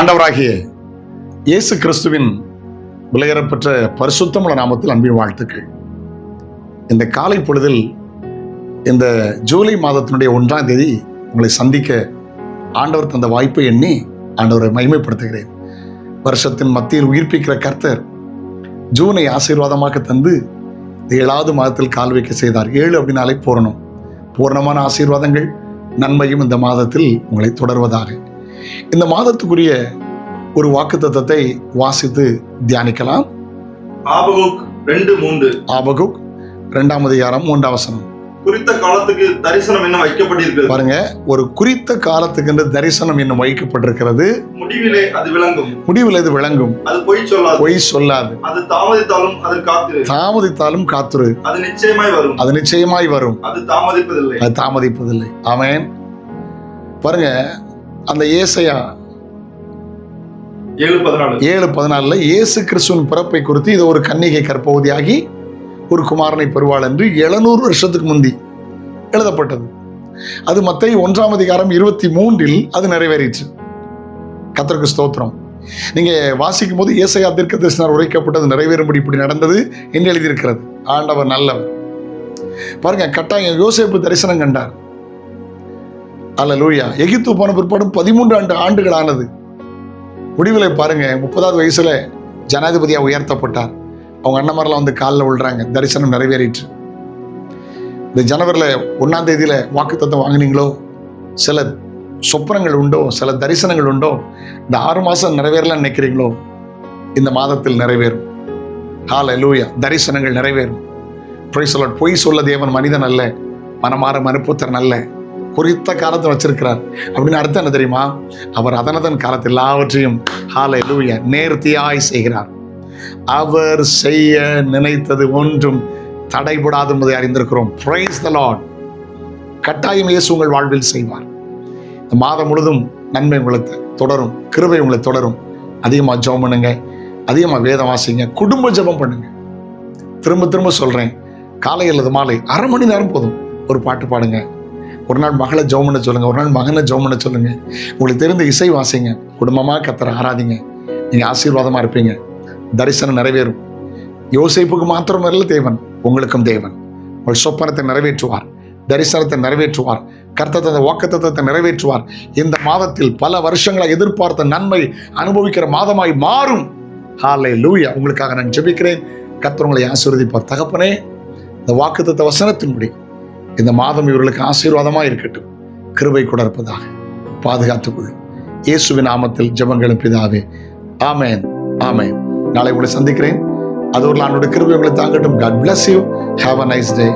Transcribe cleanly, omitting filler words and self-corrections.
ஆண்டவராகிய இயேசு கிறிஸ்துவின் விலையேறப்பெற்ற பரிசுத்தமுள்ள நாமத்தில் அன்பின் வாழ்த்துக்கள். இந்த காலை பொழுதில் இந்த ஜூலை மாதத்தினுடைய 1ஆம் தேதி உங்களை சந்திக்க ஆண்டவர் தந்த வாய்ப்பை எண்ணி ஆண்டவரை மகிமைப்படுத்துகிறேன். வருஷத்தின் மத்தியில் உயிர்ப்பிக்கிற கர்த்தர் ஜூனை ஆசீர்வாதமாக தந்து 7வது மாதத்தில் கால் வைக்க செய்தார். 7 அப்படின்னாலே பூரணமான ஆசீர்வாதங்கள் நன்மையும் இந்த மாதத்தில் உங்களை தொடர்வதாக. இந்த மாதத்துக்குரிய ஒரு வாக்குத்தத்தத்தை வாசித்து தியானிக்கலாம். ஆபகுக் 2:3. ஆபகுக் 2ஆம் அதிகாரம் 3ஆம் வசனம். குறித்த காலத்துக்கு தரிசனம் என்ன வைக்கப்பட்டிருக்கிறது. பாருங்க, ஒரு குறித்த காலத்துக்கு என்று தரிசனம் இன்னும் வைக்கப்பட்டிருக்கிறது. முடிவிலே அது விளங்கும். முடிவில் இது விளங்கும். அது பொய் சொல்லாது. அது தாமதித்தாலும் காத்துரு. அது நிச்சயமாய் வரும். அது தாமதிப்பதில்லை. ஆமென். பாருங்க, அந்த ஏசாயா 7:14 இயேசு கிறிஸ்துவின் பிறப்பை குறித்து இது ஒரு கன்னிகை கற்பவதியாகி ஒரு குமாரனை பெறுவாள் என்று 700 வருஷத்துக்கு முந்தி எழுதப்பட்டது. அது மத்தேயு 1ஆம் அதிகாரம் 23 அது நிறைவேறிற்று. கர்த்தருக்கு ஸ்தோத்திரம். நீங்க வாசிக்கும் போது ஏசாயா தீர்க்கதரிசனர் உரைக்கப்பட்டது நிறைவேறும்படி இப்படி நடந்தது என்று எழுதியிருக்கிறது. ஆண்டவர் நல்லவர். பாருங்க, கட்டாயம் யோசேப்பு தரிசனம் கண்டார். அல்லேலூயா. எகிப்து போன பிற்பாடும் 13 ஆண்டுகள் ஆனது. முடிவில் பாருங்க, 30வது வயசுல ஜனாதிபதியா உயர்த்தப்பட்டார். அவங்க அண்ணமாரெல்லாம் வந்து காலில் விழுறாங்க. தரிசனம் நிறைவேறிற்று. இந்த ஜனவரியில் 1ஆம் தேதியில வாக்குத்தத்தம் வாங்கினீங்களோ, சில சொப்பனங்கள் உண்டோ, சில தரிசனங்கள் உண்டோ, இந்த 6 மாசம் நிறைவேறலாம் நினைக்கிறீங்களோ, இந்த மாதத்தில் நிறைவேறும். ஹல்லேலூயா. தரிசனங்கள் நிறைவேறும். Praise the Lord. பொய் சொல்ல தேவன் மனிதன் அல்ல, மனமாற மனுப்புத்திரன் அல்ல. குறித்த காலத்தை வச்சிருக்கிறார். அப்படின்னு அர்த்தம் என்ன தெரியுமா? அவர் அதனதன் காலத்தில் எல்லாவற்றையும் ஹல்லேலூயா நேர்த்தியாய் செய்கிறார். அவர் செய்ய நினைத்தது ஒன்றும் தடைபடாது என்பதை அறிந்திருக்கிறோம். Praise the Lord. கட்டாயம் இயேசு உங்கள் வாழ்வில் செய்வார். இந்த மாதம் முழுதும் நன்மை உங்களுக்கு தொடரும், கிருபை உங்களை தொடரும். அதிகமாக ஜெபம் பண்ணுங்க, அதிகமாக வேதம் வாசிங்க, குடும்ப ஜெபம் பண்ணுங்க. திரும்ப திரும்ப சொல்றேன், காலை அல்லது மாலை 1/2 மணி நேரம் போதும் ஒரு பாட்டு பாடுங்க. ஒரு நாள் மகளை ஜெபம் பண்ண சொல்லுங்க, ஒரு நாள் மகனை ஜெபம் பண்ண சொல்லுங்க. உங்களுக்கு தெரிந்த இசை வாசிங்க, குடும்பமாக கர்த்தரை ஆராதிங்க. நீங்க ஆசீர்வாதமா இருப்பீங்க. தரிசனம் நிறைவேறும். யோசேப்புக்கு மாத்திரம் அல்ல தேவன், உங்களுக்கும் தேவன். உங்கள் சொப்பனத்தை நிறைவேற்றுவார், தரிசனத்தை நிறைவேற்றுவார், கர்த்தர் தந்த வாக்குத்தத்தத்தை நிறைவேற்றுவார். இந்த மாதத்தில் பல வருஷங்களை எதிர்பார்த்த நன்மை அனுபவிக்கிற மாதமாய் மாறும். ஹல்லேலூயா. உங்களுக்காக நான் ஜெபிக்கிறேன். கர்த்தர் உங்களை ஆசீர்வதிப்பார். தகப்பனே, இந்த வாக்குத்தத்த வசனத்தின்படி இந்த மாதம் இவர்களுக்கு ஆசீர்வாதமாக இருக்கட்டும். கிருபை கூட இருப்பதாக பாதுகாத்துக்கொள்ளும். இயேசுவின் நாமத்தில் ஜெபங்களும் பிதாவே. ஆமென், ஆமென். நாளை உங்களை சந்திக்கிறேன். அது ஒரு ஆண்டோட கிருபை உங்களை தாங்கட்டும். God bless you. Have a nice day.